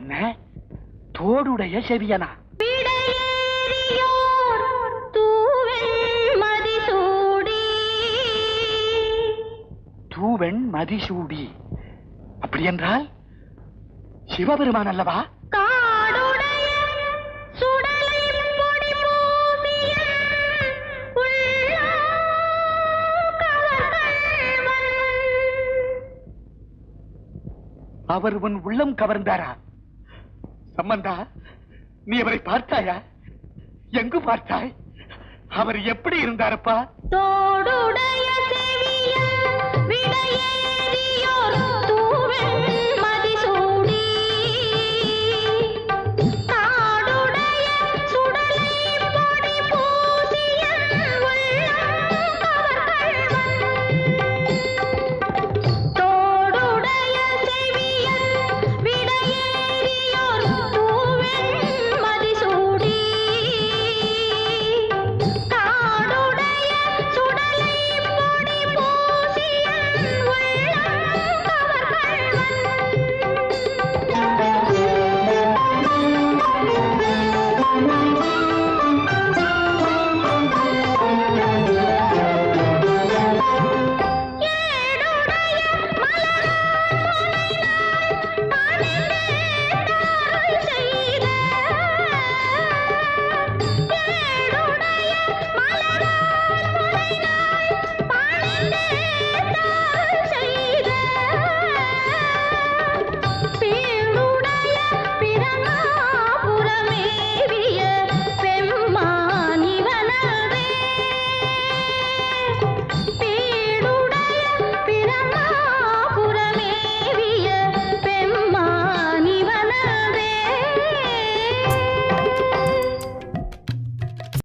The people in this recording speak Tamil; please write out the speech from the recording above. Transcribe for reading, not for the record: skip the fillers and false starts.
என்ன தோடுடைய செவியனா? தூவெண் மதிசூடி அப்படி என்றால் சிவபெருமான் அல்லவா? அவர் உன் உள்ளம் கவர்ந்தாரா? சம்பந்தா, நீ அவரை பார்த்தாயா? எங்கு பார்த்தாய்? அவர் எப்படி இருந்தாரப்பா? தோடுடைய